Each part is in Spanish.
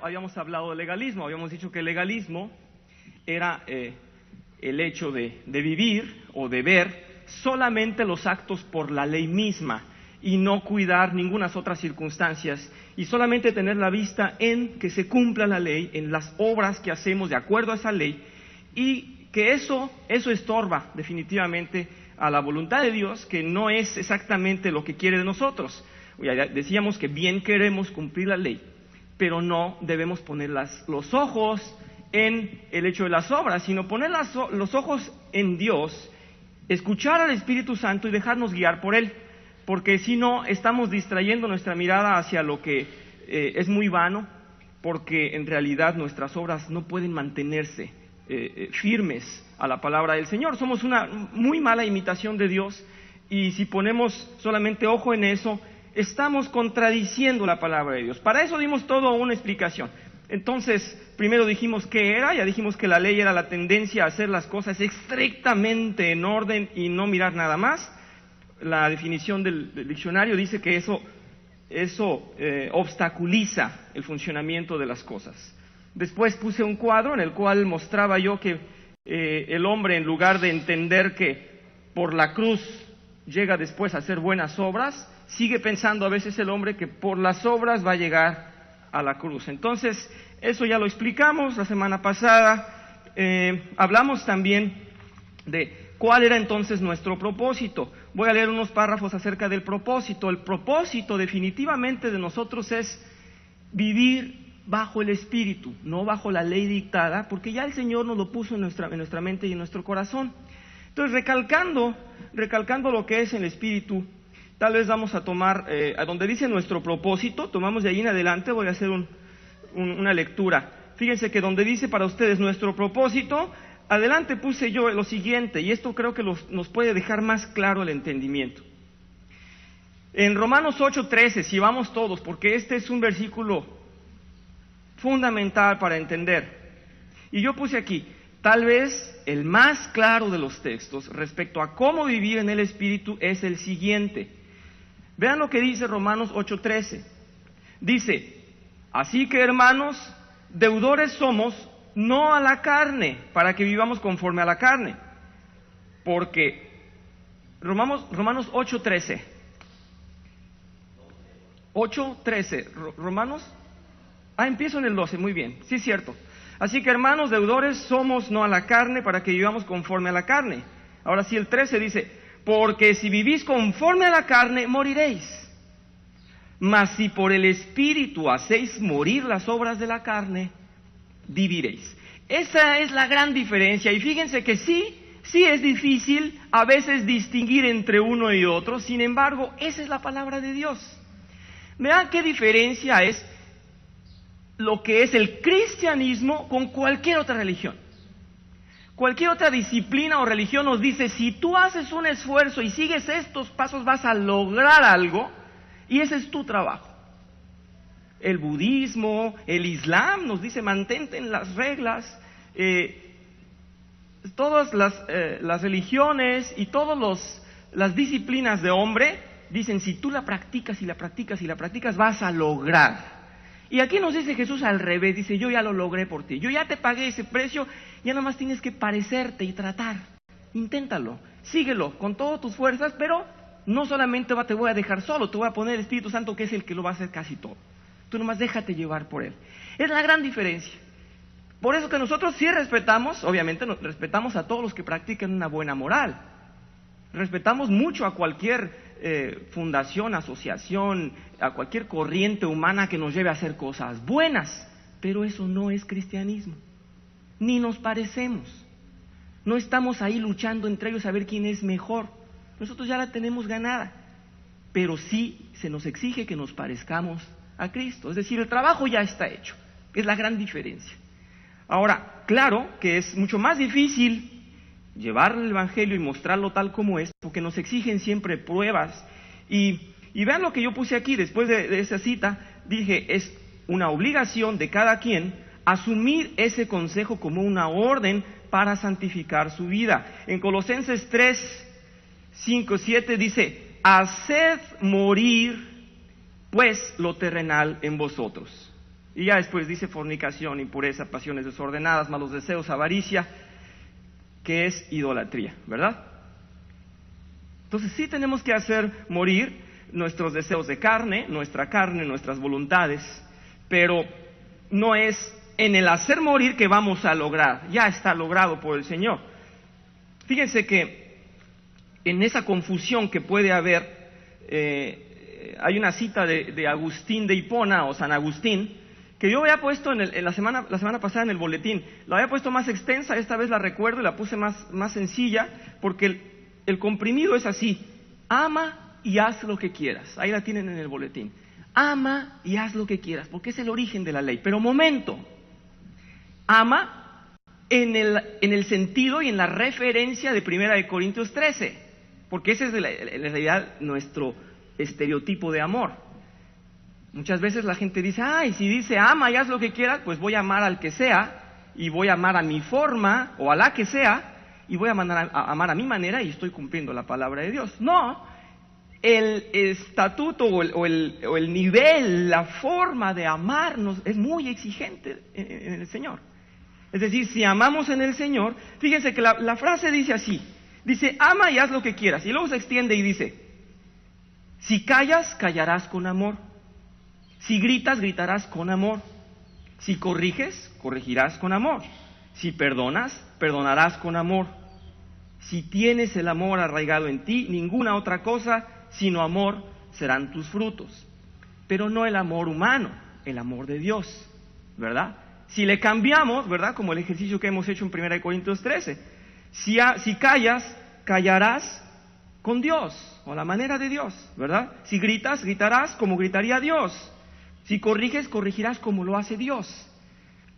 habíamos hablado de legalismo, habíamos dicho que el legalismo era el hecho de vivir o de ver solamente los actos por la ley misma y no cuidar ninguna otras circunstancias y solamente tener la vista en que se cumpla la ley, en las obras que hacemos de acuerdo a esa ley, y que eso estorba definitivamente a la voluntad de Dios, que no es exactamente lo que quiere de nosotros. Ya decíamos que bien queremos cumplir la ley, pero no debemos poner los ojos en el hecho de las obras, sino poner los ojos en Dios, escuchar al Espíritu Santo y dejarnos guiar por Él, porque si no estamos distrayendo nuestra mirada hacia lo que es muy vano, porque en realidad nuestras obras no pueden mantenerse firmes a la palabra del Señor. Somos una muy mala imitación de Dios, y si ponemos solamente ojo en eso, estamos contradiciendo la palabra de Dios. Para eso dimos toda una explicación. Entonces, primero dijimos qué era, ya dijimos que la ley era la tendencia a hacer las cosas estrictamente en orden y no mirar nada más. La definición del diccionario dice que eso obstaculiza el funcionamiento de las cosas. Después puse un cuadro en el cual mostraba yo que el hombre, en lugar de entender que por la cruz llega después a hacer buenas obras, sigue pensando a veces el hombre que por las obras va a llegar a la cruz. Entonces, eso ya lo explicamos la semana pasada. Hablamos también de cuál era entonces nuestro propósito. Voy a leer unos párrafos acerca del propósito. El propósito definitivamente de nosotros es vivir bajo el Espíritu, no bajo la ley dictada, porque ya el Señor nos lo puso en nuestra mente y en nuestro corazón. Entonces, recalcando lo que es el Espíritu, tal vez vamos a tomar, a donde dice nuestro propósito, tomamos de ahí en adelante, voy a hacer una lectura. Fíjense que donde dice para ustedes nuestro propósito, adelante puse yo lo siguiente, y esto creo que nos puede dejar más claro el entendimiento. En Romanos 8:13, si vamos todos, porque este es un versículo fundamental para entender. Y yo puse aquí, tal vez el más claro de los textos respecto a cómo vivir en el Espíritu es el siguiente. Vean lo que dice Romanos 8:13. Dice, así que hermanos, deudores somos, no a la carne, para que vivamos conforme a la carne. Porque, Romanos 8:13. 8:13, Romanos. Empiezo en el 12, muy bien, sí es cierto. Así que hermanos, deudores somos, no a la carne, para que vivamos conforme a la carne. Ahora sí, el 13 dice, porque si vivís conforme a la carne, moriréis. Mas si por el Espíritu hacéis morir las obras de la carne, viviréis. Esa es la gran diferencia, y fíjense que sí es difícil a veces distinguir entre uno y otro, sin embargo, esa es la palabra de Dios. Vean qué diferencia es lo que es el cristianismo con cualquier otra religión. Cualquier otra disciplina o religión nos dice, si tú haces un esfuerzo y sigues estos pasos vas a lograr algo, y ese es tu trabajo. El budismo, el islam nos dice, mantente en las reglas. Todas las religiones y todas las disciplinas de hombre dicen, si tú la practicas y la practicas y la practicas, vas a lograr. Y aquí nos dice Jesús al revés, dice, yo ya lo logré por ti, yo ya te pagué ese precio, ya nada más tienes que parecerte y tratar. Inténtalo, síguelo con todas tus fuerzas, pero no solamente te voy a dejar solo, te voy a poner el Espíritu Santo, que es el que lo va a hacer casi todo. Tú nomás déjate llevar por Él. Es la gran diferencia. Por eso que nosotros sí respetamos, obviamente respetamos a todos los que practican una buena moral. Respetamos mucho a cualquier fundación, asociación, a cualquier corriente humana que nos lleve a hacer cosas buenas, pero eso no es cristianismo, ni nos parecemos. No estamos ahí luchando entre ellos a ver quién es mejor. Nosotros ya la tenemos ganada, pero sí se nos exige que nos parezcamos a Cristo, es decir, el trabajo ya está hecho, es la gran diferencia. Ahora, claro que es mucho más difícil llevar el Evangelio y mostrarlo tal como es, porque nos exigen siempre pruebas, y vean lo que yo puse aquí, después de esa cita, dije, es una obligación de cada quien asumir ese consejo como una orden para santificar su vida. En Colosenses 3:5-7 dice, haced morir pues lo terrenal en vosotros. Y ya después dice fornicación, impureza, pasiones desordenadas, malos deseos, avaricia, que es idolatría, ¿verdad? Entonces sí tenemos que hacer morir nuestros deseos de carne, nuestras voluntades, pero no es en el hacer morir que vamos a lograr, ya está logrado por el Señor. Fíjense que en esa confusión que puede haber, hay una cita de Agustín de Hipona o San Agustín, que yo había puesto la semana pasada en el boletín. La había puesto más extensa, esta vez la recuerdo y la puse más sencilla, porque el comprimido es así: ama y haz lo que quieras. Ahí la tienen en el boletín. Ama y haz lo que quieras, porque es el origen de la ley. Pero momento, ama en el sentido y en la referencia de 1 Corintios 13, porque ese es en realidad nuestro estereotipo de amor. Muchas veces la gente dice, ay, si dice ama y haz lo que quieras, pues voy a amar al que sea, y voy a amar a mi forma, o a la que sea, y voy a amar a mi manera, y estoy cumpliendo la palabra de Dios. No, el estatuto o el nivel, la forma de amarnos es muy exigente en el Señor. Es decir, si amamos en el Señor, fíjense que la frase dice así, dice, ama y haz lo que quieras, y luego se extiende y dice, si callas, callarás con amor. Si gritas, gritarás con amor. Si corriges, corregirás con amor. Si perdonas, perdonarás con amor. Si tienes el amor arraigado en ti, ninguna otra cosa sino amor serán tus frutos. Pero no el amor humano, el amor de Dios, ¿verdad? Si le cambiamos, ¿verdad? Como el ejercicio que hemos hecho en 1 Corintios 13. Si callas, callarás con Dios, o a la manera de Dios, ¿verdad? Si gritas, gritarás como gritaría Dios. Si corriges, corregirás como lo hace Dios.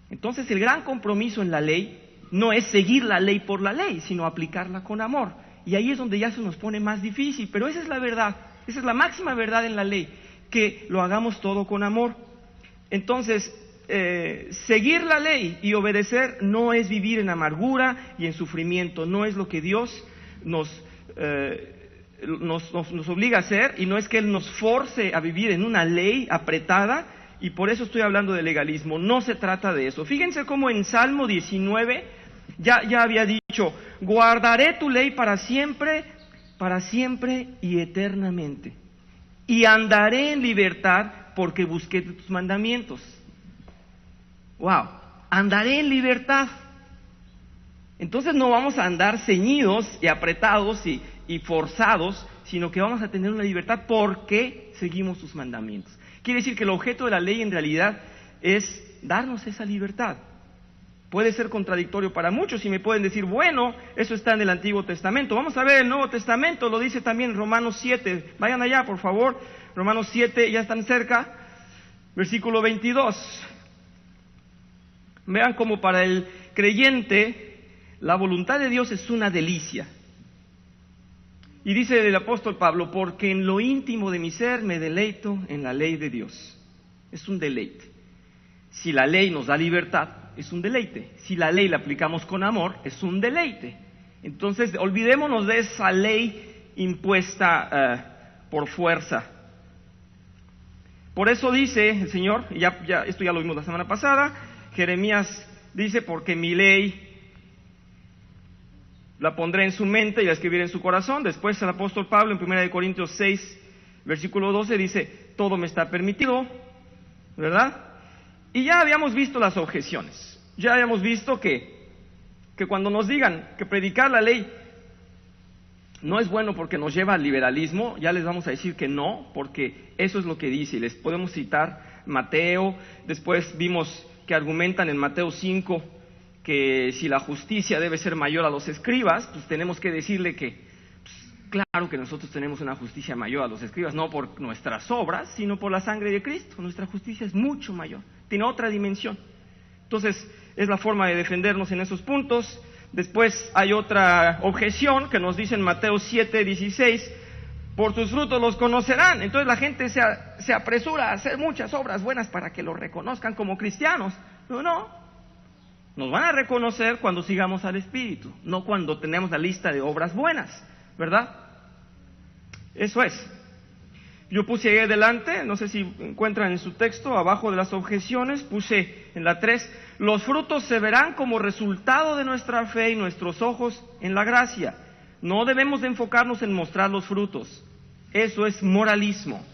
Entonces el gran compromiso en la ley no es seguir la ley por la ley, sino aplicarla con amor. Y ahí es donde ya se nos pone más difícil, pero esa es la verdad, esa es la máxima verdad en la ley, que lo hagamos todo con amor. Entonces, seguir la ley y obedecer no es vivir en amargura y en sufrimiento, no es lo que Dios nos obliga a hacer, y no es que Él nos force a vivir en una ley apretada, y por eso estoy hablando de legalismo. No se trata de eso. Fíjense cómo en Salmo 19 ya había dicho, guardaré tu ley para siempre y eternamente, y andaré en libertad porque busqué tus mandamientos. Wow, andaré en libertad. Entonces no vamos a andar ceñidos y apretados y forzados, sino que vamos a tener una libertad porque seguimos sus mandamientos. Quiere decir que el objeto de la ley en realidad es darnos esa libertad. Puede ser contradictorio para muchos y me pueden decir, bueno, eso está en el Antiguo Testamento. Vamos a ver el Nuevo Testamento, lo dice también Romanos 7. Vayan allá, por favor. Romanos 7, ya están cerca. Versículo 22. Vean cómo para el creyente la voluntad de Dios es una delicia. Y dice el apóstol Pablo, porque en lo íntimo de mi ser me deleito en la ley de Dios. Es un deleite. Si la ley nos da libertad, es un deleite. Si la ley la aplicamos con amor, es un deleite. Entonces, olvidémonos de esa ley impuesta por fuerza. Por eso dice el Señor, esto ya lo vimos la semana pasada, Jeremías dice, porque mi ley la pondré en su mente y la escribiré en su corazón. Después el apóstol Pablo en 1 Corintios 6, versículo 12 dice, todo me está permitido, ¿verdad? Y ya habíamos visto las objeciones. Ya habíamos visto que cuando nos digan que predicar la ley no es bueno porque nos lleva al liberalismo, ya les vamos a decir que no, porque eso es lo que dice. Y les podemos citar Mateo. Después vimos que argumentan en Mateo 5 que si la justicia debe ser mayor a los escribas, pues tenemos que decirle que, claro que nosotros tenemos una justicia mayor a los escribas, no por nuestras obras, sino por la sangre de Cristo. Nuestra justicia es mucho mayor, tiene otra dimensión. Entonces, es la forma de defendernos en esos puntos. Después hay otra objeción que nos dice en Mateo 7, 16, por sus frutos los conocerán. Entonces la gente se apresura a hacer muchas obras buenas para que los reconozcan como cristianos. No. Nos van a reconocer cuando sigamos al Espíritu, no cuando tenemos la lista de obras buenas, ¿verdad? Eso es. Yo puse ahí adelante, no sé si encuentran en su texto, abajo de las objeciones, puse en la 3, los frutos se verán como resultado de nuestra fe y nuestros ojos en la gracia. No debemos de enfocarnos en mostrar los frutos. Eso es moralismo.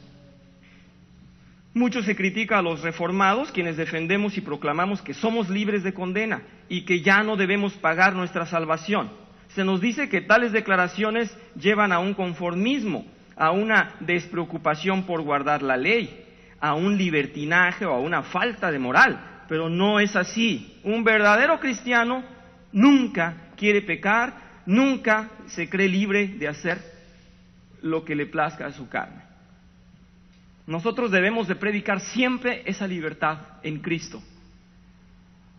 Mucho se critica a los reformados, quienes defendemos y proclamamos que somos libres de condena y que ya no debemos pagar nuestra salvación. Se nos dice que tales declaraciones llevan a un conformismo, a una despreocupación por guardar la ley, a un libertinaje o a una falta de moral, pero no es así. Un verdadero cristiano nunca quiere pecar, nunca se cree libre de hacer lo que le plazca a su carne. Nosotros debemos de predicar siempre esa libertad en Cristo.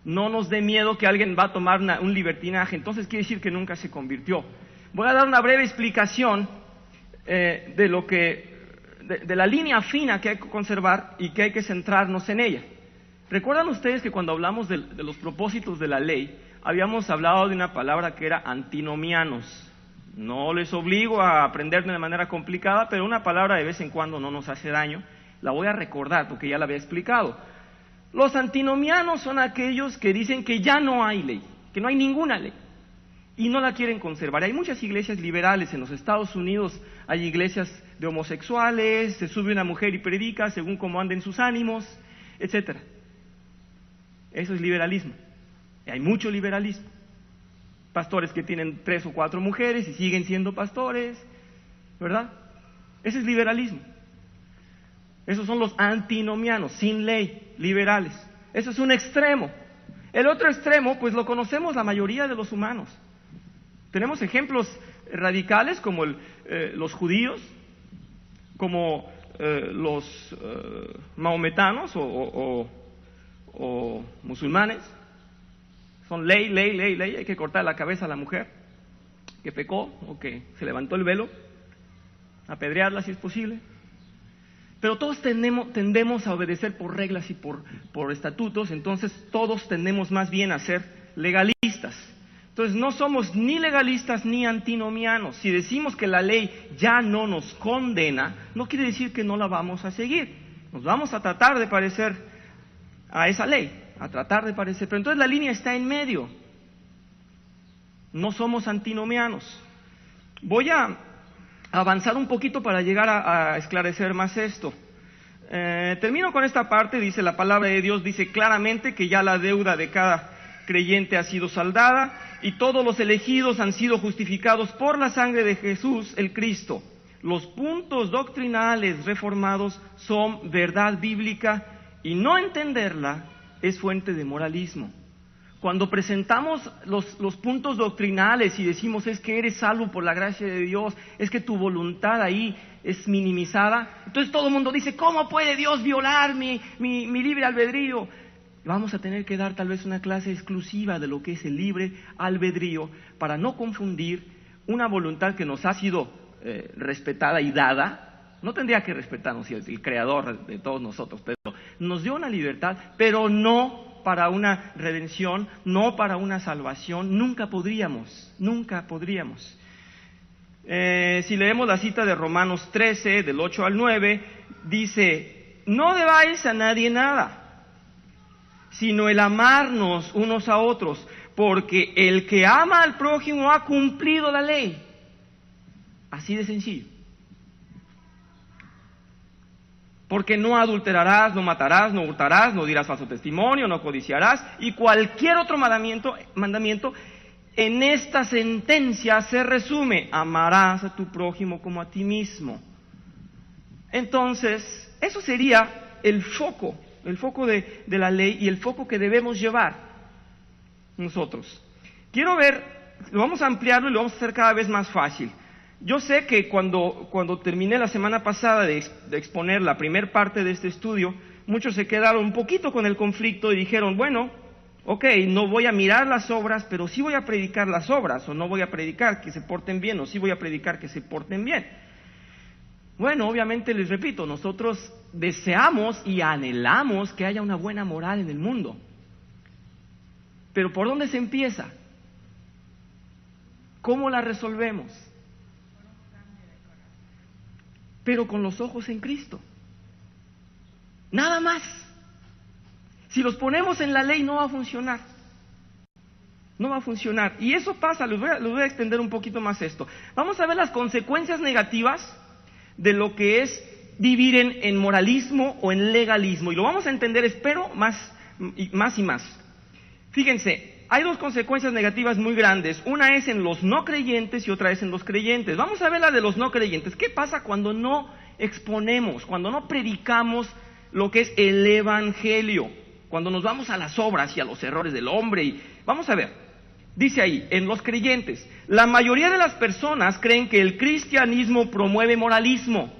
No nos dé miedo que alguien va a tomar un libertinaje, entonces quiere decir que nunca se convirtió. Voy a dar una breve explicación de la línea fina que hay que conservar y que hay que centrarnos en ella. ¿Recuerdan ustedes que cuando hablamos de los propósitos de la ley, habíamos hablado de una palabra que era antinomianos? No les obligo a aprender de una manera complicada, pero una palabra de vez en cuando no nos hace daño. La voy a recordar porque ya la había explicado. Los antinomianos son aquellos que dicen que ya no hay ley, que no hay ninguna ley, y no la quieren conservar. Hay muchas iglesias liberales en los Estados Unidos, hay iglesias de homosexuales, se sube una mujer y predica según cómo anden sus ánimos, etcétera. Eso es liberalismo. Hay mucho liberalismo. Pastores que tienen 3 o 4 mujeres y siguen siendo pastores, ¿verdad? Ese es liberalismo. Esos son los antinomianos, sin ley, liberales. Eso es un extremo. El otro extremo, pues lo conocemos la mayoría de los humanos. Tenemos ejemplos radicales como los judíos, como los mahometanos o musulmanes. Son ley, ley, ley, ley. Hay que cortar la cabeza a la mujer que pecó o que se levantó el velo, apedrearla si es posible. Pero todos tendemos a obedecer por reglas y por estatutos, entonces todos tendemos más bien a ser legalistas. Entonces no somos ni legalistas ni antinomianos. Si decimos que la ley ya no nos condena, no quiere decir que no la vamos a seguir. Nos vamos a tratar de parecer a esa ley, a tratar de parecer. Pero entonces la línea está en medio. No somos antinomianos. Voy a avanzar un poquito para llegar a esclarecer más esto. Termino con esta parte. Dice la palabra de Dios, dice claramente que ya la deuda de cada creyente ha sido saldada y todos los elegidos han sido justificados por la sangre de Jesús el Cristo. Los puntos doctrinales reformados son verdad bíblica y no entenderla es fuente de moralismo. Cuando presentamos los puntos doctrinales y decimos es que eres salvo por la gracia de Dios, es que tu voluntad ahí es minimizada, entonces todo el mundo dice, ¿cómo puede Dios violar mi libre albedrío? Vamos a tener que dar tal vez una clase exclusiva de lo que es el libre albedrío para no confundir una voluntad que nos ha sido respetada y dada. No tendría que respetarnos si el creador de todos nosotros, pero nos dio una libertad, pero no para una redención, no para una salvación. Nunca podríamos. Si leemos la cita de Romanos 13, del 8 al 9, dice, no debáis a nadie nada, sino el amarnos unos a otros, porque el que ama al prójimo ha cumplido la ley. Así de sencillo. Porque no adulterarás, no matarás, no hurtarás, no dirás falso testimonio, no codiciarás, y cualquier otro mandamiento en esta sentencia se resume, amarás a tu prójimo como a ti mismo. Entonces, eso sería el foco de la ley y el foco que debemos llevar nosotros. Quiero ver, lo vamos a ampliarlo y lo vamos a hacer cada vez más fácil. Yo sé que cuando terminé la semana pasada de exponer la primer parte de este estudio, muchos se quedaron un poquito con el conflicto y dijeron, bueno, ok, no voy a mirar las obras, pero sí voy a predicar las obras, o no voy a predicar que se porten bien, o sí voy a predicar que se porten bien. Bueno, obviamente les repito, nosotros deseamos y anhelamos que haya una buena moral en el mundo. Pero ¿por dónde se empieza? ¿Cómo la resolvemos? pero con los ojos en Cristo. Nada más. Si los ponemos en la ley no va a funcionar. No va a funcionar. Y eso pasa, les voy a extender un poquito más esto. Vamos a ver las consecuencias negativas de lo que es vivir en moralismo o en legalismo. Y lo vamos a entender, espero, más y más. Fíjense, hay dos consecuencias negativas muy grandes. Una es en los no creyentes y otra es en los creyentes. Vamos a ver la de los no creyentes. ¿Qué pasa cuando no exponemos, cuando no predicamos lo que es el evangelio? Cuando nos vamos a las obras y a los errores del hombre. Y vamos a ver, dice ahí, en los creyentes, la mayoría de las personas creen que el cristianismo promueve moralismo.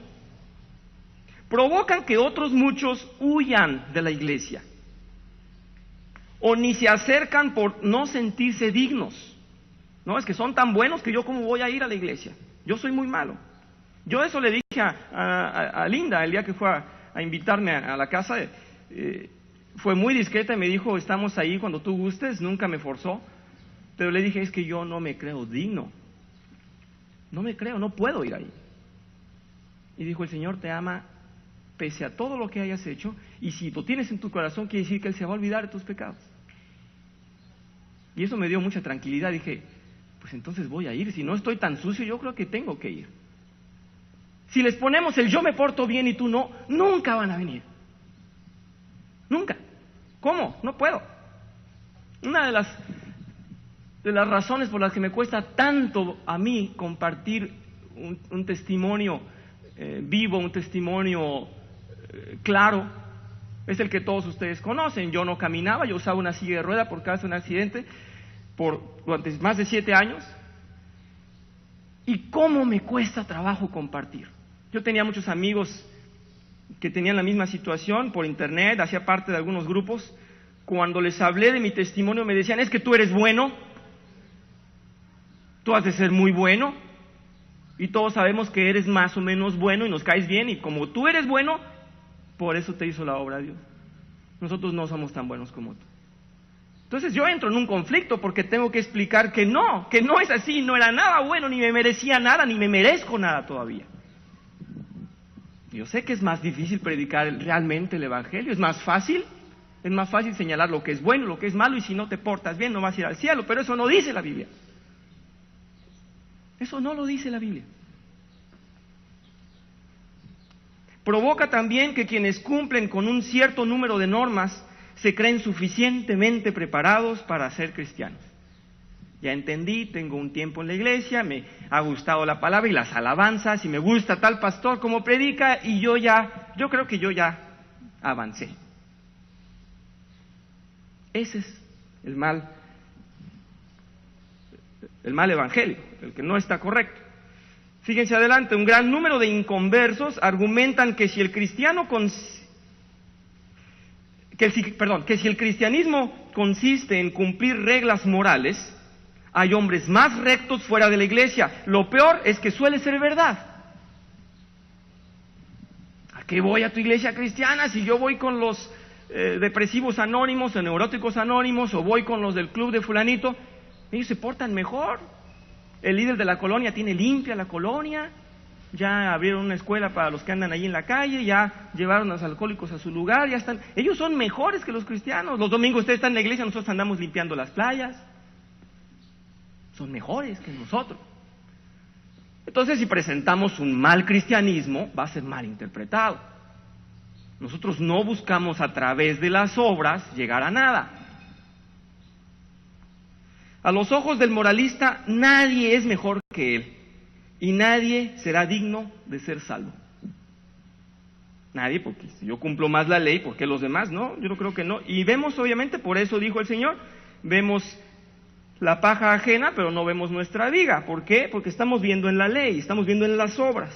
Provocan que otros muchos huyan de la iglesia. O ni se acercan por no sentirse dignos. No, es que son tan buenos que yo cómo voy a ir a la iglesia. Yo soy muy malo. Yo eso le dije a Linda el día que fue a invitarme a la casa. Fue muy discreta y me dijo, estamos ahí cuando tú gustes, nunca me forzó. Pero le dije, es que yo no me creo digno. No me creo, no puedo ir ahí. Y dijo, el Señor te ama pese a todo lo que hayas hecho, y si lo tienes en tu corazón, quiere decir que Él se va a olvidar de tus pecados. Y eso me dio mucha tranquilidad. Dije, pues entonces voy a ir. Si no estoy tan sucio, yo creo que tengo que ir. Si les ponemos el yo me porto bien y tú no, nunca van a venir. Nunca. ¿Cómo? No puedo. Una de las razones por las que me cuesta tanto a mí compartir un testimonio vivo, un testimonio claro, es el que todos ustedes conocen. Yo no caminaba, yo usaba una silla de rueda por causa de un accidente durante más de 7 años. ¿Y cómo me cuesta trabajo compartir? Yo tenía muchos amigos que tenían la misma situación por internet, hacía parte de algunos grupos. Cuando les hablé de mi testimonio me decían, es que tú eres bueno, tú has de ser muy bueno, y todos sabemos que eres más o menos bueno y nos caes bien, y como tú eres bueno, por eso te hizo la obra Dios. Nosotros no somos tan buenos como tú. Entonces yo entro en un conflicto porque tengo que explicar que no es así, no era nada bueno, ni me merecía nada, ni me merezco nada todavía. Yo sé que es más difícil predicar realmente el evangelio, es más fácil señalar lo que es bueno, lo que es malo, y si no te portas bien no vas a ir al cielo, pero eso no dice la Biblia. Eso no lo dice la Biblia. Provoca también que quienes cumplen con un cierto número de normas se creen suficientemente preparados para ser cristianos. Ya entendí, tengo un tiempo en la iglesia, me ha gustado la palabra y las alabanzas, y me gusta tal pastor como predica, y yo creo que yo ya avancé. Ese es el mal evangelio, el que no está correcto. Fíjense adelante, un gran número de inconversos argumentan que si el cristianismo consiste en cumplir reglas morales, hay hombres más rectos fuera de la iglesia. Lo peor es que suele ser verdad. ¿A qué voy a tu iglesia cristiana si yo voy con los depresivos anónimos o neuróticos anónimos, o voy con los del club de fulanito? Ellos se portan mejor. El líder de la colonia tiene limpia la colonia, ya abrieron una escuela para los que andan ahí en la calle, ya llevaron a los alcohólicos a su lugar, ya están. Ellos son mejores que los cristianos. Los domingos ustedes están en la iglesia, nosotros andamos limpiando las playas. Son mejores que nosotros. Entonces, si presentamos un mal cristianismo, va a ser mal interpretado. Nosotros no buscamos a través de las obras llegar a nada. A los ojos del moralista, nadie es mejor que él, y nadie será digno de ser salvo. Nadie, porque si yo cumplo más la ley, ¿por qué los demás no? Yo no creo que no. Y vemos, obviamente, por eso dijo el Señor, vemos la paja ajena, pero no vemos nuestra viga. ¿Por qué? Porque estamos viendo en la ley, estamos viendo en las obras.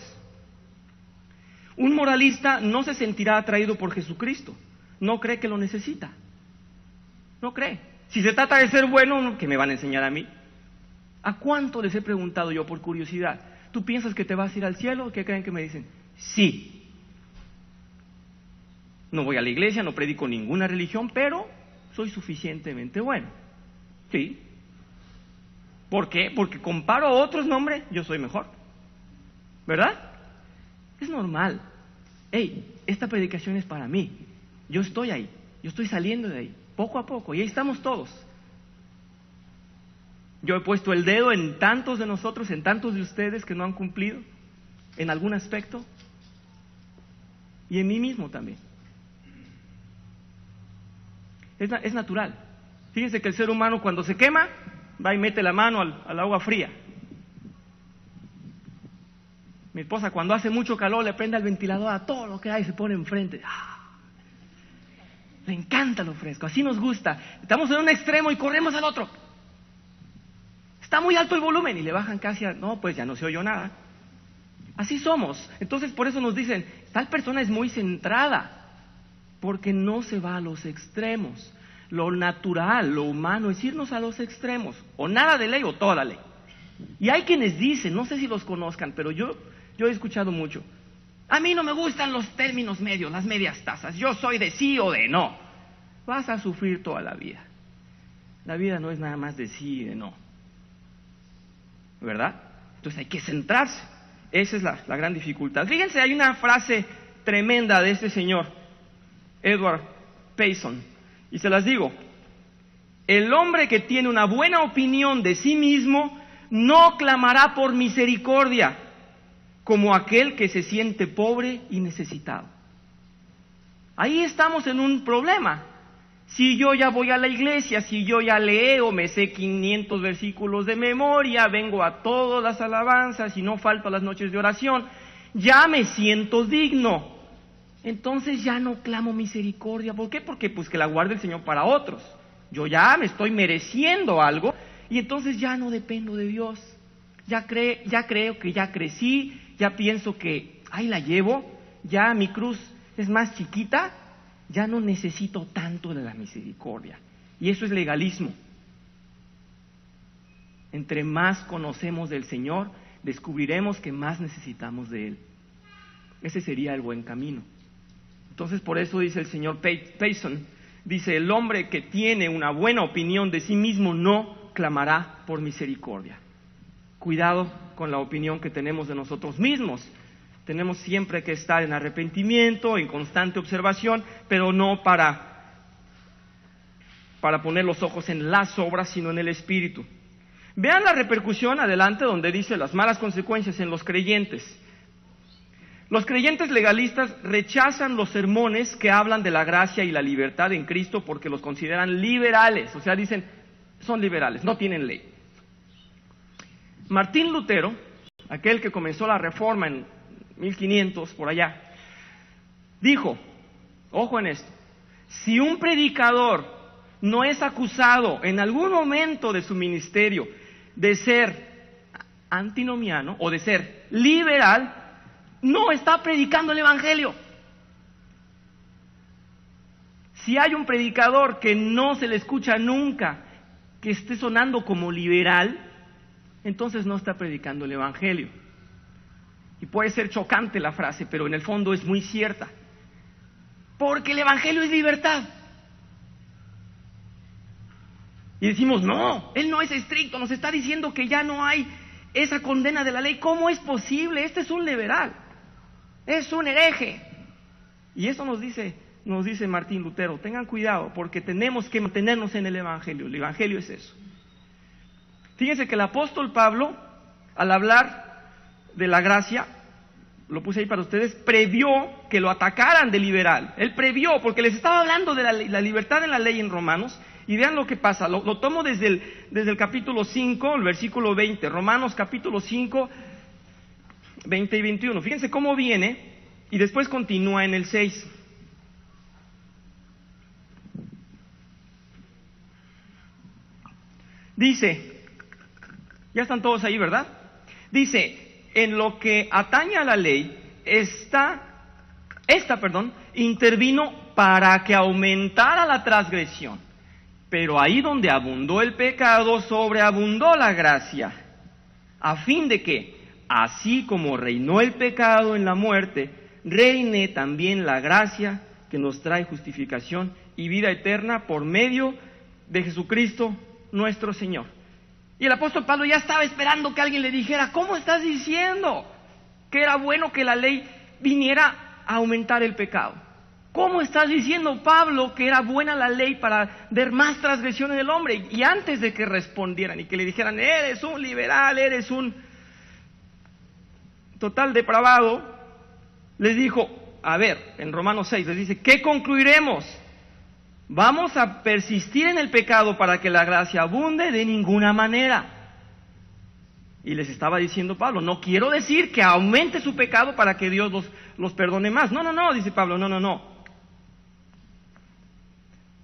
Un moralista no se sentirá atraído por Jesucristo, no cree que lo necesita, no cree. Si se trata de ser bueno, ¿qué me van a enseñar a mí? ¿A cuánto les he preguntado yo por curiosidad? ¿Tú piensas que te vas a ir al cielo? ¿Qué creen que me dicen? Sí. No voy a la iglesia, no predico ninguna religión, pero soy suficientemente bueno. Sí. ¿Por qué? Porque comparo a otros, no hombre, yo soy mejor. ¿Verdad? Es normal. Hey, esta predicación es para mí. Yo estoy ahí. Yo estoy saliendo de ahí, poco a poco. Y ahí estamos todos. Yo he puesto el dedo en tantos de nosotros, en tantos de ustedes que no han cumplido en algún aspecto. Y en mí mismo también. Es natural. Fíjense que el ser humano cuando se quema, va y mete la mano al agua fría. Mi esposa cuando hace mucho calor le prende al ventilador a todo lo que hay y se pone enfrente. Le encanta lo fresco, así nos gusta. Estamos en un extremo y corremos al otro. Está muy alto el volumen y le bajan casi no, pues ya no se oyó nada. Así somos. Entonces por eso nos dicen, tal persona es muy centrada, porque no se va a los extremos. Lo natural, lo humano es irnos a los extremos, o nada de ley o toda la ley. Y hay quienes dicen, no sé si los conozcan, pero yo he escuchado mucho, a mí no me gustan los términos medios, las medias tazas, yo soy de sí o de no. Vas a sufrir toda la vida. La vida no es nada más de sí y de no, ¿verdad? Entonces hay que centrarse. Esa es la gran dificultad. Fíjense, hay una frase tremenda de este señor, Edward Payson, y se las digo: el hombre que tiene una buena opinión de sí mismo no clamará por misericordia como aquel que se siente pobre y necesitado. Ahí estamos en un problema. Si yo ya voy a la iglesia, si yo ya leo, me sé 500 versículos de memoria, vengo a todas las alabanzas y no falto a las noches de oración, ya me siento digno. Entonces ya no clamo misericordia. ¿Por qué? Porque pues que la guarde el Señor para otros. Yo ya me estoy mereciendo algo y entonces ya no dependo de Dios. Ya creo que ya crecí, ya pienso que ahí la llevo, ya mi cruz es más chiquita, ya no necesito tanto de la misericordia. Y eso es legalismo. Entre más conocemos del Señor, descubriremos que más necesitamos de Él. Ese sería el buen camino. Entonces por eso dice el señor Payson, dice, el hombre que tiene una buena opinión de sí mismo no clamará por misericordia. Cuidado con la opinión que tenemos de nosotros mismos. Tenemos siempre que estar en arrepentimiento, en constante observación, pero no para poner los ojos en las obras, sino en el Espíritu. Vean la repercusión adelante donde dice las malas consecuencias en los creyentes. Los creyentes legalistas rechazan los sermones que hablan de la gracia y la libertad en Cristo porque los consideran liberales, o sea, dicen, son liberales, no tienen ley. Martín Lutero, aquel que comenzó la Reforma en 1500 por allá, dijo, ojo en esto, si un predicador no es acusado en algún momento de su ministerio de ser antinomiano o de ser liberal, no está predicando el Evangelio. Si hay un predicador que no se le escucha nunca, que esté sonando como liberal, entonces no está predicando el Evangelio. Y puede ser chocante la frase, pero en el fondo es muy cierta. Porque el Evangelio es libertad. Y decimos, no, Él no es estricto, nos está diciendo que ya no hay esa condena de la ley. ¿Cómo es posible? Este es un liberal, es un hereje. Y eso nos dice Martín Lutero, tengan cuidado, porque tenemos que mantenernos en el Evangelio. El Evangelio es eso. Fíjense que el apóstol Pablo, al hablar de la gracia, lo puse ahí para ustedes, previó que lo atacaran de liberal. Él previó, porque les estaba hablando de la libertad en la ley en Romanos, y vean lo que pasa. Lo tomo desde el capítulo 5, el versículo 20, Romanos capítulo 5, 20 y 21. Fíjense cómo viene, y después continúa en el 6. Dice, ya están todos ahí, ¿verdad? Dice, en lo que atañe a la ley, esta intervino para que aumentara la transgresión. Pero ahí donde abundó el pecado, sobreabundó la gracia, a fin de que, así como reinó el pecado en la muerte, reine también la gracia que nos trae justificación y vida eterna por medio de Jesucristo nuestro Señor. Y el apóstol Pablo ya estaba esperando que alguien le dijera, ¿cómo estás diciendo que era bueno que la ley viniera a aumentar el pecado. ¿Cómo estás diciendo, Pablo, que era buena la ley para ver más transgresiones del hombre? Y antes de que respondieran y que le dijeran, eres un liberal, eres un total depravado, les dijo, a ver, en Romanos 6 les dice, ¿qué concluiremos? ¿Vamos a persistir en el pecado para que la gracia abunde? De ninguna manera. Y les estaba diciendo Pablo, no quiero decir que aumente su pecado para que Dios los perdone más. No, dice Pablo, no.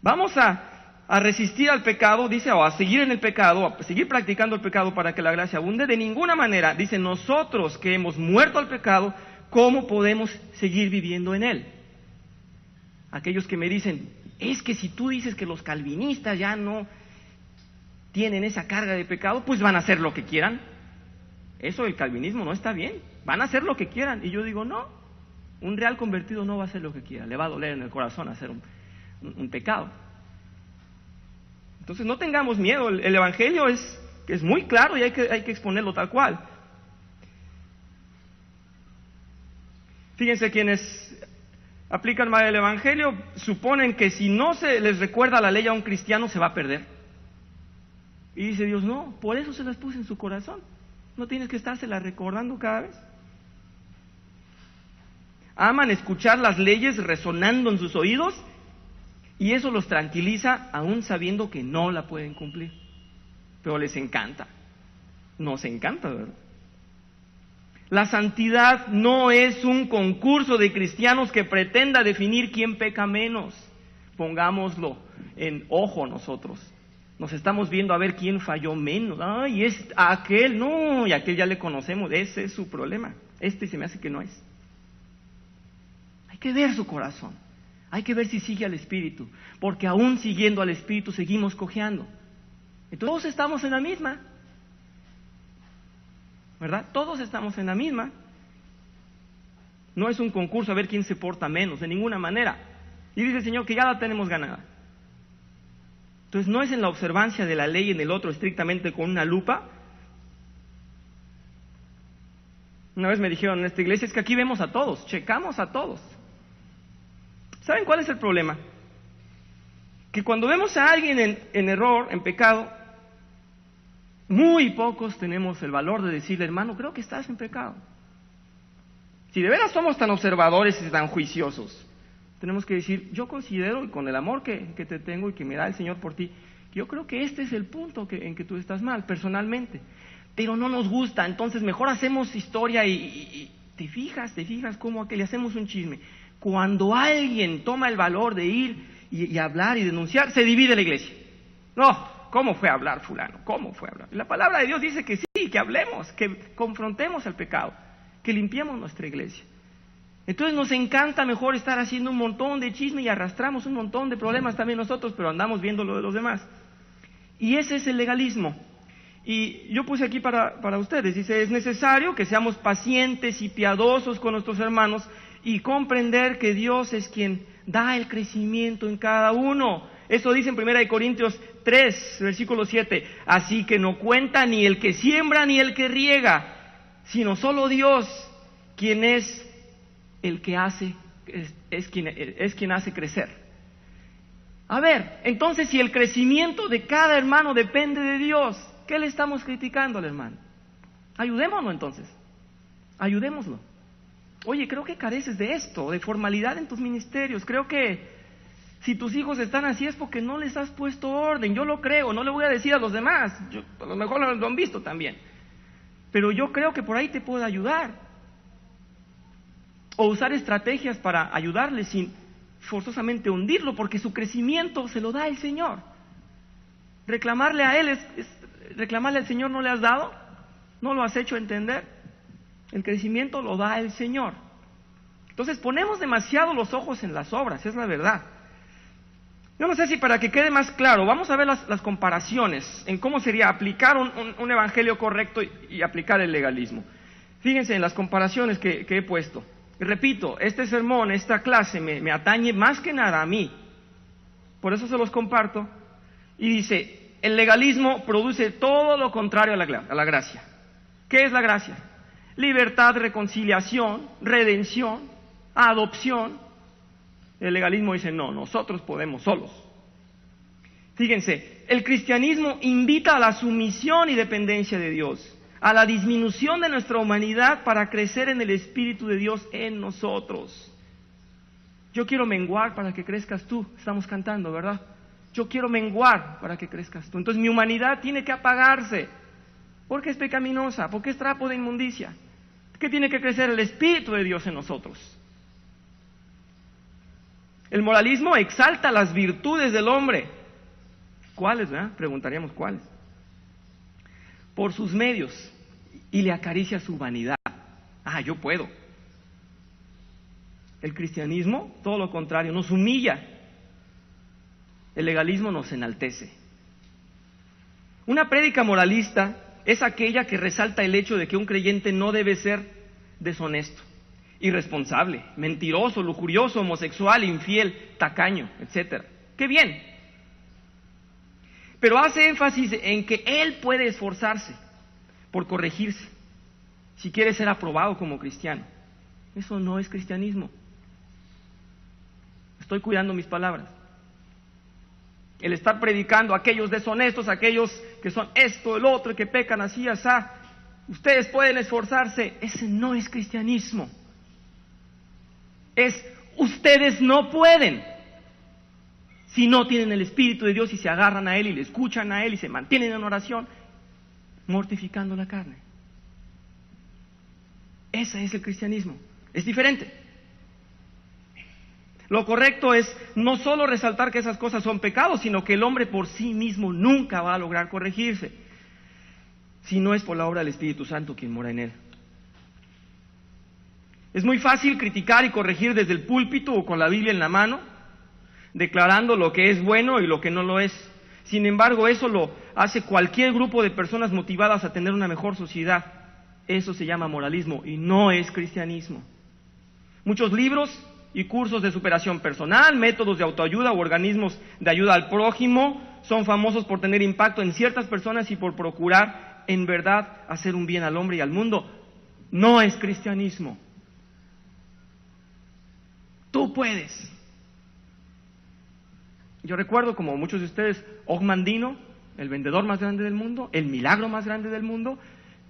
Vamos a resistir al pecado, dice, o a seguir en el pecado, a seguir practicando el pecado para que la gracia abunde. De ninguna manera, dice, nosotros que hemos muerto al pecado, ¿cómo podemos seguir viviendo en él? Aquellos que me dicen, es que si tú dices que los calvinistas ya no tienen esa carga de pecado, pues van a hacer lo que quieran. Eso del calvinismo no está bien, van a hacer lo que quieran. Y yo digo, no, un real convertido no va a hacer lo que quiera, le va a doler en el corazón hacer un pecado. Entonces no tengamos miedo, el Evangelio es muy claro y hay que exponerlo tal cual. Fíjense, quienes aplican mal el Evangelio suponen que si no se les recuerda la ley a un cristiano se va a perder. Y dice Dios, no, por eso se las puse en su corazón. No tienes que estárselas recordando cada vez. Aman escuchar las leyes resonando en sus oídos y eso los tranquiliza aún sabiendo que no la pueden cumplir. Pero les encanta. Nos encanta, ¿verdad? La santidad no es un concurso de cristianos que pretenda definir quién peca menos. Pongámoslo en ojo nosotros. Nos estamos viendo a ver quién falló menos. Ay, es aquel, no, y aquel ya le conocemos, ese es su problema. Este se me hace que no es. Hay que ver su corazón. Hay que ver si sigue al Espíritu. Porque aún siguiendo al Espíritu seguimos cojeando. Entonces todos estamos en la misma. ¿Verdad? Todos estamos en la misma. No es un concurso a ver quién se porta menos, de ninguna manera. Y dice el Señor que ya la tenemos ganada. Entonces no es en la observancia de la ley en el otro estrictamente con una lupa. Una vez me dijeron en esta iglesia, es que aquí vemos a todos, checamos a todos. ¿Saben cuál es el problema? Que cuando vemos a alguien en error, en pecado, muy pocos tenemos el valor de decirle, hermano, creo que estás en pecado. Si de veras somos tan observadores y tan juiciosos, tenemos que decir, yo considero, y con el amor que te tengo y que me da el Señor por ti, yo creo que este es el punto en que tú estás mal, personalmente. Pero no nos gusta, entonces mejor hacemos historia y te fijas cómo que le hacemos un chisme. Cuando alguien toma el valor de ir y hablar y denunciar, se divide la iglesia. No, ¿cómo fue a hablar fulano? ¿Cómo fue a hablar? La palabra de Dios dice que sí, que hablemos, que confrontemos el pecado, que limpiemos nuestra iglesia. Entonces nos encanta mejor estar haciendo un montón de chisme y arrastramos un montón de problemas también nosotros, pero andamos viendo lo de los demás. Y ese es el legalismo. Y yo puse aquí para ustedes, dice, es necesario que seamos pacientes y piadosos con nuestros hermanos y comprender que Dios es quien da el crecimiento en cada uno. Eso dice en 1 Corintios 3, versículo 7. Así que no cuenta ni el que siembra ni el que riega, sino solo Dios, quien es el que hace, es quien hace crecer. A ver, entonces si el crecimiento de cada hermano depende de Dios, ¿qué le estamos criticando al hermano? Ayudémoslo entonces, ayudémoslo. Oye, creo que careces de esto, de formalidad en tus ministerios. Creo que si tus hijos están así es porque no les has puesto orden. Yo lo creo, no le voy a decir a los demás. A lo mejor lo han visto también. Pero yo creo que por ahí te puedo ayudar. O usar estrategias para ayudarle sin forzosamente hundirlo, porque su crecimiento se lo da el Señor. Reclamarle a Él reclamarle al Señor no le has dado, no lo has hecho entender. El crecimiento lo da el Señor. Entonces ponemos demasiado los ojos en las obras, es la verdad. Yo no sé si para que quede más claro, vamos a ver las comparaciones en cómo sería aplicar un evangelio correcto y aplicar el legalismo. Fíjense en las comparaciones que he puesto. Y repito, este sermón, esta clase me atañe más que nada a mí. Por eso se los comparto. Y dice, el legalismo produce todo lo contrario a la gracia. ¿Qué es la gracia? libertad, reconciliación, redención, adopción. El legalismo dice, no, nosotros podemos solos. Fíjense, el cristianismo invita a la sumisión y dependencia de Dios, a la disminución de nuestra humanidad para crecer en el Espíritu de Dios en nosotros. Yo quiero menguar para que crezcas tú, estamos cantando, ¿verdad? Yo quiero menguar para que crezcas tú. Entonces mi humanidad tiene que apagarse, porque es pecaminosa, porque es trapo de inmundicia. ¿Qué tiene que crecer? El Espíritu de Dios en nosotros. El moralismo exalta las virtudes del hombre. ¿Cuáles, verdad? Preguntaríamos cuáles. Por sus medios, y le acaricia su vanidad. Yo puedo. El cristianismo, todo lo contrario, nos humilla. El legalismo nos enaltece. Una prédica moralista es aquella que resalta el hecho de que un creyente no debe ser deshonesto, irresponsable, mentiroso, lujurioso, homosexual, infiel, tacaño, etc. ¡Qué bien! Pero hace énfasis en que él puede esforzarse por corregirse si quiere ser aprobado como cristiano. Eso no es cristianismo. Estoy cuidando mis palabras. El estar predicando a aquellos deshonestos, a aquellos que son esto, el otro, que pecan así, asá, ustedes pueden esforzarse, ese no es cristianismo. Es, ustedes no pueden, si no tienen el Espíritu de Dios y se agarran a Él y le escuchan a Él y se mantienen en oración, mortificando la carne. Ese es el cristianismo, es diferente. Lo correcto es no solo resaltar que esas cosas son pecados, sino que el hombre por sí mismo nunca va a lograr corregirse, si no es por la obra del Espíritu Santo quien mora en él. Es muy fácil criticar y corregir desde el púlpito o con la Biblia en la mano, declarando lo que es bueno y lo que no lo es. Sin embargo, eso lo hace cualquier grupo de personas motivadas a tener una mejor sociedad. Eso se llama moralismo y no es cristianismo. Muchos libros y cursos de superación personal, métodos de autoayuda u organismos de ayuda al prójimo son famosos por tener impacto en ciertas personas y por procurar en verdad hacer un bien al hombre y al mundo. No es cristianismo. Tú puedes. Yo recuerdo, como muchos de ustedes, Og Mandino, el vendedor más grande del mundo, el milagro más grande del mundo.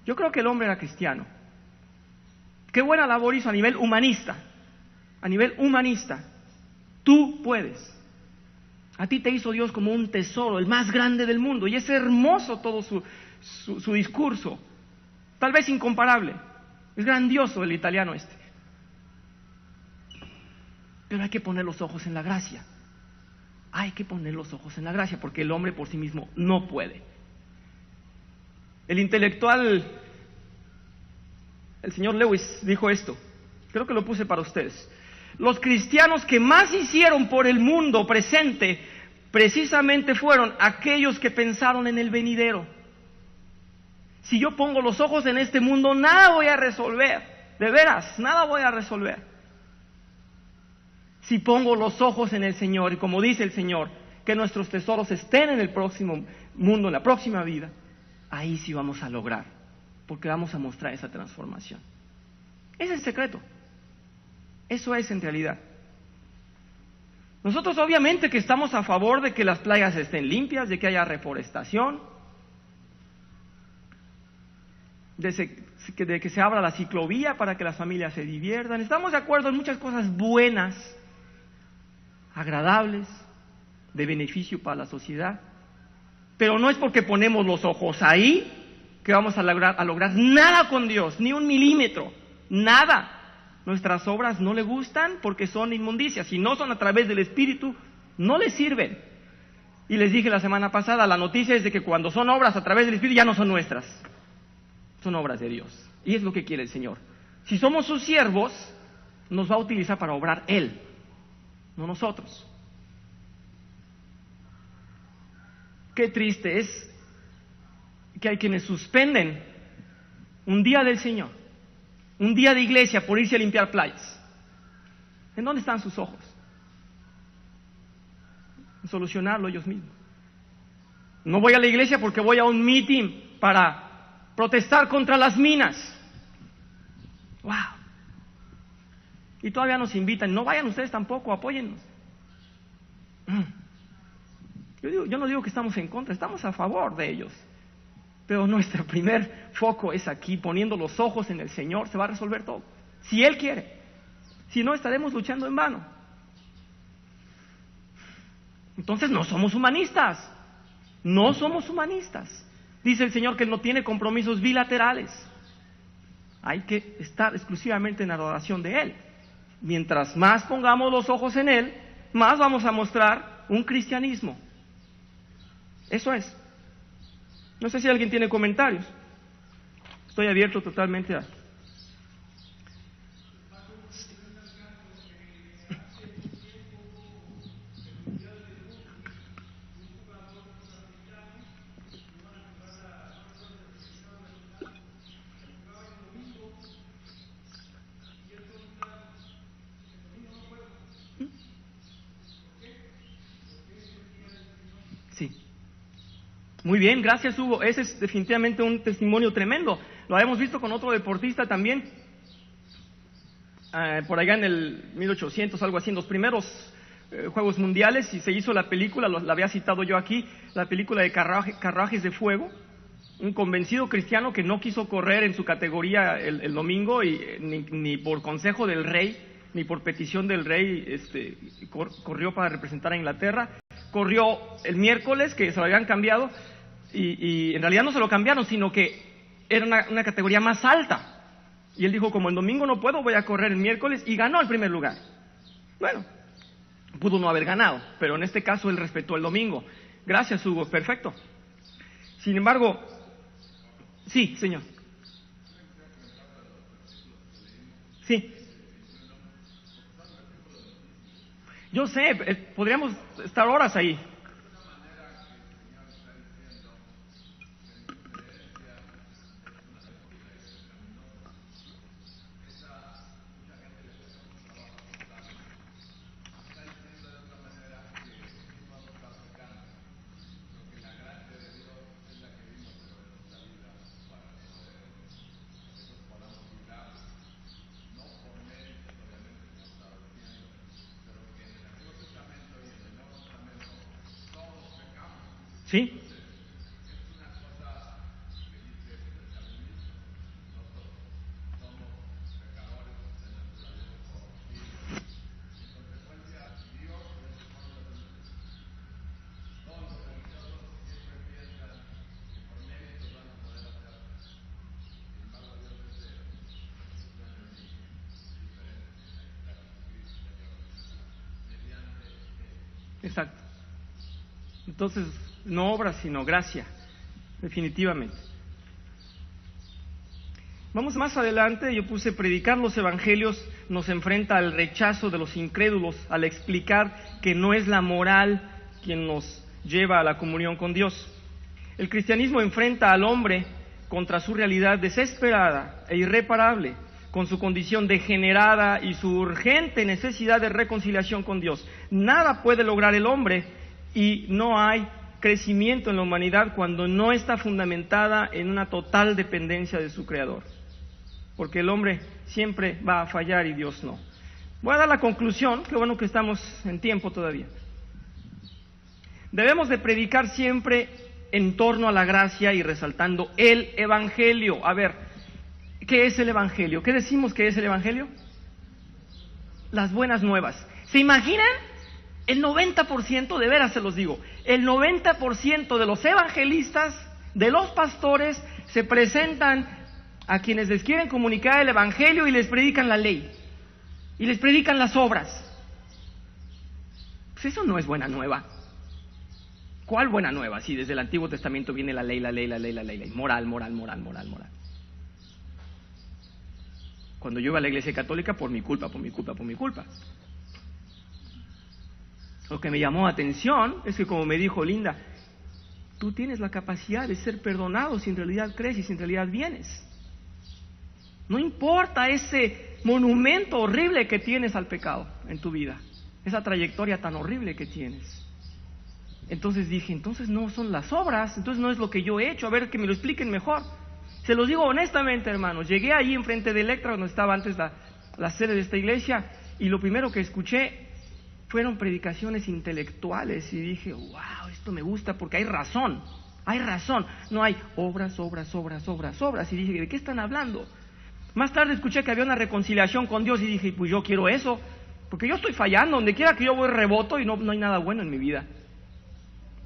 Yo creo que el hombre era cristiano. Qué buena labor hizo a nivel humanista. A nivel humanista, tú puedes. A ti te hizo Dios como un tesoro, el más grande del mundo, y es hermoso todo su discurso, tal vez incomparable. Es grandioso el italiano este. Pero hay que poner los ojos en la gracia. Hay que poner los ojos en la gracia, porque el hombre por sí mismo no puede. El intelectual, el señor Lewis, dijo esto. Creo que lo puse para ustedes. Los cristianos que más hicieron por el mundo presente precisamente fueron aquellos que pensaron en el venidero. Si yo pongo los ojos en este mundo, nada voy a resolver. De veras, nada voy a resolver. Si pongo los ojos en el Señor, y como dice el Señor, que nuestros tesoros estén en el próximo mundo, en la próxima vida, ahí sí vamos a lograr, porque vamos a mostrar esa transformación. Ese es el secreto. Eso es en realidad. Nosotros obviamente que estamos a favor de que las playas estén limpias, de que haya reforestación, de que se abra la ciclovía para que las familias se diviertan. Estamos de acuerdo en muchas cosas buenas, agradables, de beneficio para la sociedad. Pero no es porque ponemos los ojos ahí que vamos a lograr nada con Dios, ni un milímetro, nada. Nuestras obras no le gustan porque son inmundicias. Si no son a través del Espíritu, no les sirven. Y les dije la semana pasada, la noticia es de que cuando son obras a través del Espíritu ya no son nuestras, son obras de Dios. Y es lo que quiere el Señor. Si somos sus siervos, nos va a utilizar para obrar Él, no nosotros. Qué triste es que hay quienes suspenden un día del Señor, un día de iglesia por irse a limpiar playas. ¿En dónde están sus ojos? En solucionarlo ellos mismos. No voy a la iglesia porque voy a un meeting para protestar contra las minas. ¡Wow! Y todavía nos invitan, no vayan ustedes tampoco, apóyennos. Yo no digo que estamos en contra, estamos a favor de ellos. Pero nuestro primer foco es aquí, poniendo los ojos en el Señor, se va a resolver todo. Si Él quiere. Si no, estaremos luchando en vano. Entonces no somos humanistas. No somos humanistas. Dice el Señor que Él no tiene compromisos bilaterales. Hay que estar exclusivamente en adoración de Él. Mientras más pongamos los ojos en Él, más vamos a mostrar un cristianismo. Eso es. No sé si alguien tiene comentarios. Estoy abierto totalmente a... Sí. Muy bien, gracias Hugo. Ese es definitivamente un testimonio tremendo. Lo habíamos visto con otro deportista también, por allá en el 1800, algo así, en los primeros Juegos Mundiales, y se hizo la película, la había citado yo aquí, la película de Carruajes de Fuego. Un convencido cristiano que no quiso correr en su categoría el domingo, y ni por consejo del rey, ni por petición del rey, corrió para representar a Inglaterra. Corrió el miércoles, que se lo habían cambiado, y en realidad no se lo cambiaron, sino que era una categoría más alta. Y él dijo, como el domingo no puedo, voy a correr el miércoles, y ganó el primer lugar. Bueno, pudo no haber ganado, pero en este caso él respetó el domingo. Gracias, Hugo, perfecto. Sin embargo, sí, señor. Sí. Yo sé, podríamos estar horas ahí. ¿Sí? Exacto. Entonces, no obra, sino gracia, definitivamente. Vamos más adelante, yo puse: predicar los evangelios nos enfrenta al rechazo de los incrédulos, al explicar que no es la moral quien nos lleva a la comunión con Dios. El cristianismo enfrenta al hombre contra su realidad desesperada e irreparable, con su condición degenerada y su urgente necesidad de reconciliación con Dios. Nada puede lograr el hombre, y no hay crecimiento en la humanidad cuando no está fundamentada en una total dependencia de su Creador. Porque el hombre siempre va a fallar y Dios no. Voy a dar la conclusión, qué bueno que estamos en tiempo todavía. Debemos de predicar siempre en torno a la gracia y resaltando el Evangelio. A ver, ¿qué es el Evangelio? ¿Qué decimos que es el Evangelio? Las buenas nuevas. ¿Se imaginan? El 90%, de veras se los digo, el 90% de los evangelistas, de los pastores, se presentan a quienes les quieren comunicar el Evangelio y les predican la ley, y les predican las obras. Pues eso no es buena nueva. ¿Cuál buena nueva? Si desde el Antiguo Testamento viene la ley, la ley, la ley, la ley, la ley. Moral. Cuando yo iba a la Iglesia Católica, por mi culpa. Lo que me llamó la atención es que, como me dijo Linda, tú tienes la capacidad de ser perdonado si en realidad crees y si en realidad vienes. No importa ese monumento horrible que tienes al pecado en tu vida, esa trayectoria tan horrible que tienes. Entonces dije, entonces no son las obras, entonces no es lo que yo he hecho, a ver que me lo expliquen mejor. Se los digo honestamente, hermanos. Llegué ahí enfrente de Electra, donde estaba antes la sede de esta iglesia, y lo primero que escuché fueron predicaciones intelectuales, y dije, wow, esto me gusta porque hay razón, no hay obras, y dije, ¿de qué están hablando? Más tarde escuché que había una reconciliación con Dios y dije, pues yo quiero eso, porque yo estoy fallando, donde quiera que yo voy reboto y no hay nada bueno en mi vida.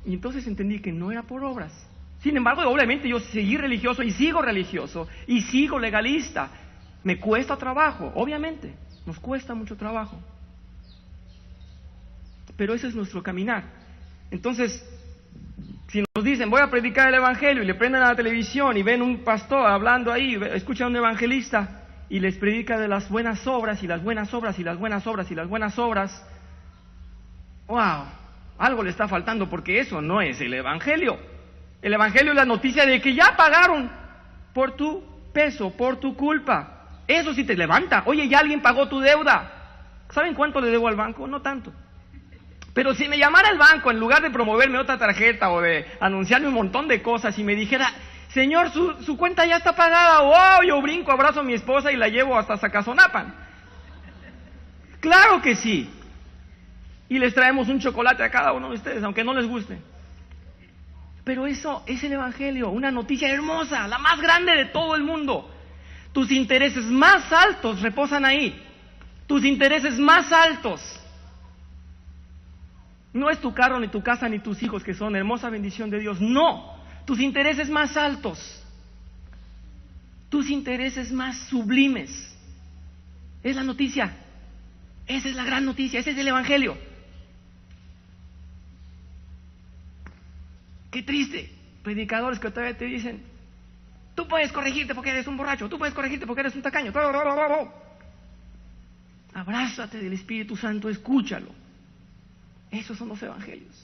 Y entonces entendí que no era por obras. Sin embargo, obviamente yo seguí religioso y sigo religioso y sigo legalista. Me cuesta trabajo, obviamente, nos cuesta mucho trabajo. Pero ese es nuestro caminar. Entonces, si nos dicen, voy a predicar el evangelio, y le prenden a la televisión y ven un pastor hablando ahí, escuchan a un evangelista y les predica de las buenas obras y las buenas obras y las buenas obras y las buenas obras, wow, algo le está faltando, porque eso no es el evangelio. El evangelio es la noticia de que ya pagaron por tu peso, por tu culpa. Eso sí te levanta. Oye, ya alguien pagó tu deuda. ¿Saben cuánto le debo al banco? No tanto. Pero si me llamara el banco, en lugar de promoverme otra tarjeta o de anunciarme un montón de cosas, y me dijera, señor, su cuenta ya está pagada, wow, yo brinco, abrazo a mi esposa y la llevo hasta Zacazonapan. Claro que sí. Y les traemos un chocolate a cada uno de ustedes, aunque no les guste. Pero eso es el evangelio, una noticia hermosa, la más grande de todo el mundo. Tus intereses más altos reposan ahí. Tus intereses más altos. No es tu carro, ni tu casa, ni tus hijos, que son hermosa bendición de Dios. No, tus intereses más altos. Tus intereses más sublimes. Es la noticia. Esa es la gran noticia, ese es el evangelio. Qué triste, predicadores que todavía te dicen, tú puedes corregirte porque eres un borracho, tú puedes corregirte porque eres un tacaño. Abrázate del Espíritu Santo, escúchalo. Esos son los evangelios.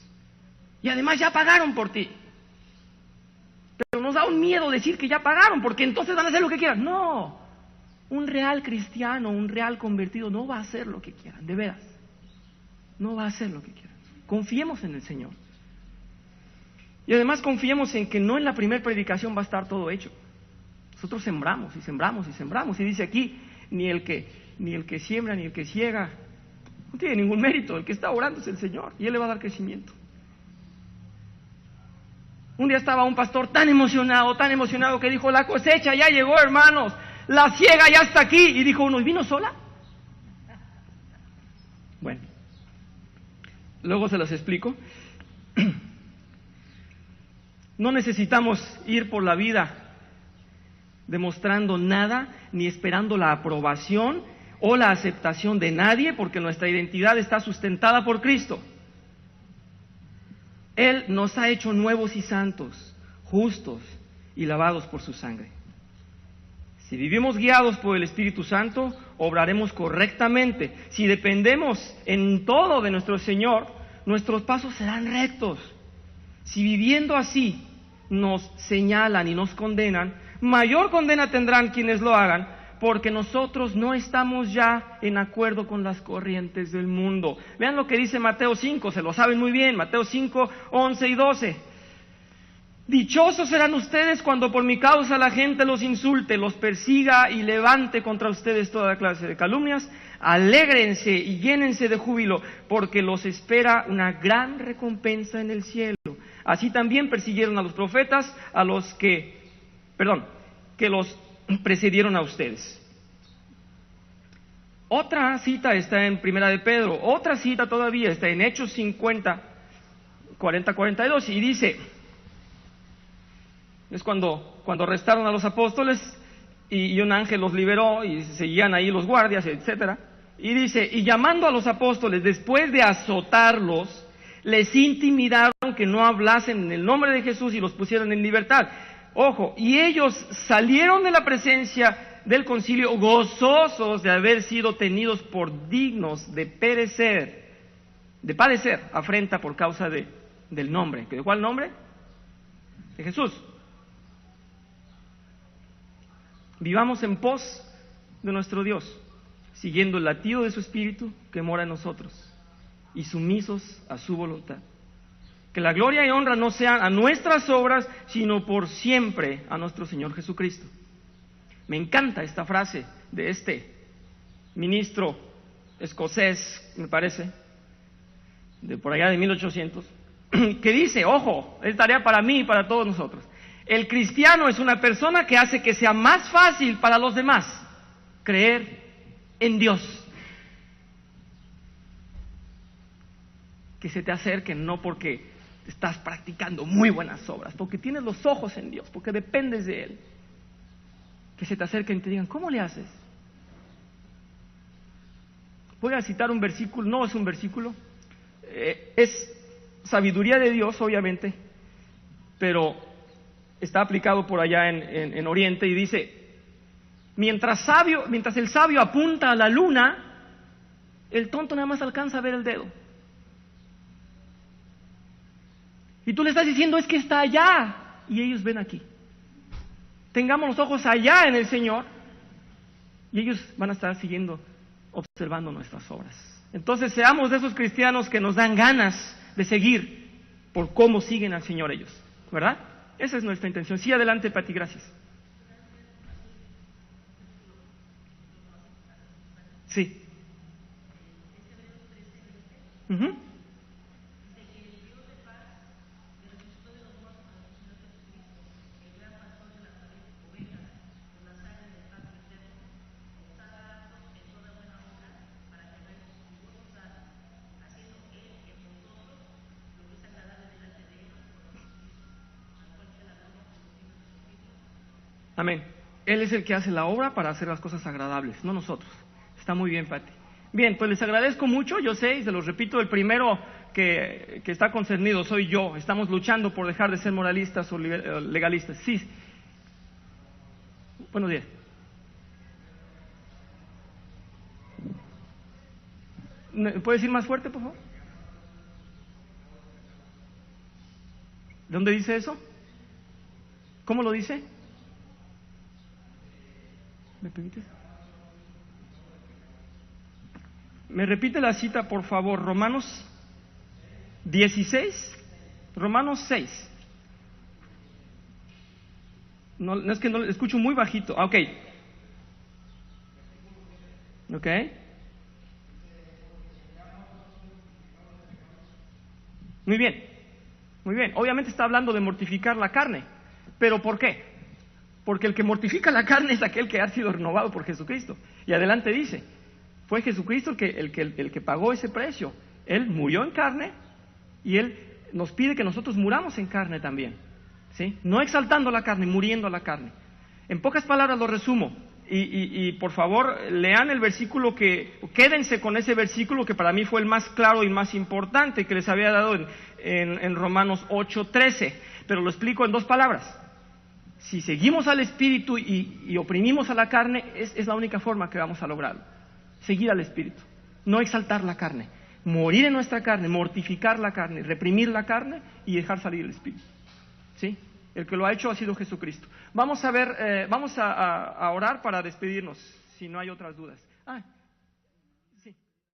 Y además ya pagaron por ti. Pero nos da un miedo decir que ya pagaron, porque entonces van a hacer lo que quieran. No, un real cristiano, un real convertido no va a hacer lo que quieran, de veras. No va a hacer lo que quieran. Confiemos en el Señor. Y además confiemos en que no en la primera predicación va a estar todo hecho. Nosotros sembramos y sembramos y sembramos. Y dice aquí, ni el que siembra ni el que ciega no tiene ningún mérito. El que está orando es el Señor y Él le va a dar crecimiento. Un día estaba un pastor tan emocionado que dijo, la cosecha ya llegó, hermanos, la siega ya está aquí. Y dijo uno, ¿y vino sola? Bueno, luego se los explico. No necesitamos ir por la vida demostrando nada, ni esperando la aprobación o la aceptación de nadie, porque nuestra identidad está sustentada por Cristo. Él nos ha hecho nuevos y santos, justos y lavados por su sangre. Si vivimos guiados por el Espíritu Santo, obraremos correctamente. Si dependemos en todo de nuestro Señor, nuestros pasos serán rectos. Si viviendo así nos señalan y nos condenan, mayor condena tendrán quienes lo hagan, porque nosotros no estamos ya en acuerdo con las corrientes del mundo. Vean lo que dice Mateo 5, se lo saben muy bien, Mateo 5, 11 y 12. Dichosos serán ustedes cuando por mi causa la gente los insulte, los persiga y levante contra ustedes toda clase de calumnias. Alégrense y llénense de júbilo, porque los espera una gran recompensa en el cielo. Así también persiguieron a los profetas, que los precedieron a ustedes. Otra cita está en Primera de Pedro, otra cita todavía está en Hechos 50, 40-42, y dice, es cuando arrestaron a los apóstoles y un ángel los liberó y seguían ahí los guardias, etcétera, y dice, y llamando a los apóstoles después de azotarlos, les intimidaron que no hablasen en el nombre de Jesús y los pusieron en libertad. Ojo, y ellos salieron de la presencia del concilio gozosos de haber sido tenidos por dignos de padecer afrenta por causa del nombre. ¿De cuál nombre? De Jesús. Vivamos en pos de nuestro Dios, siguiendo el latido de su espíritu que mora en nosotros y sumisos a su voluntad. Que la gloria y honra no sean a nuestras obras, sino por siempre a nuestro Señor Jesucristo. Me encanta esta frase de este ministro escocés, me parece, de por allá de 1800, que dice, ojo, es tarea para mí y para todos nosotros: el cristiano es una persona que hace que sea más fácil para los demás creer en Dios. Que se te acerquen no porque estás practicando muy buenas obras, porque tienes los ojos en Dios, porque dependes de Él. Que se te acerquen y te digan, ¿cómo le haces? Voy a citar un versículo, no es un versículo, es sabiduría de Dios, obviamente, pero está aplicado por allá en Oriente, y dice, mientras el sabio apunta a la luna, el tonto nada más alcanza a ver el dedo. Y tú le estás diciendo, es que está allá, y ellos ven aquí. Tengamos los ojos allá en el Señor, y ellos van a estar siguiendo, observando nuestras obras. Entonces seamos de esos cristianos que nos dan ganas de seguir por cómo siguen al Señor ellos, ¿verdad? Esa es nuestra intención. Sí, adelante, Pati, gracias. Sí. Uh-huh. Amén. Él es el que hace la obra para hacer las cosas agradables, no nosotros. Está muy bien, Pati. Bien, pues les agradezco mucho, yo sé, y se los repito, el primero que está concernido soy yo. Estamos luchando por dejar de ser moralistas o legalistas. Sí. Buenos días. ¿Puedes decir más fuerte, por favor? ¿Dónde dice eso? ¿Cómo lo dice? ¿Me permites? ¿Me repite la cita, por favor? Romanos 16, Romanos 6. No es que no escucho muy bajito. Ok. Ok. Muy bien. Muy bien. Obviamente está hablando de mortificar la carne. ¿Pero por qué? Porque el que mortifica la carne es aquel que ha sido renovado por Jesucristo. Y adelante dice, fue Jesucristo el que pagó ese precio. Él murió en carne y Él nos pide que nosotros muramos en carne también. ¿Sí? No exaltando la carne, muriendo a la carne. En pocas palabras lo resumo. Y por favor, lean el versículo quédense con ese versículo que para mí fue el más claro y más importante que les había dado en Romanos 8:13. Pero lo explico en dos palabras. Si seguimos al Espíritu y oprimimos a la carne, es la única forma que vamos a lograrlo. Seguir al Espíritu, no exaltar la carne, morir en nuestra carne, mortificar la carne, reprimir la carne y dejar salir el Espíritu. ¿Sí? El que lo ha hecho ha sido Jesucristo. Vamos a ver, vamos a orar para despedirnos, si no hay otras dudas.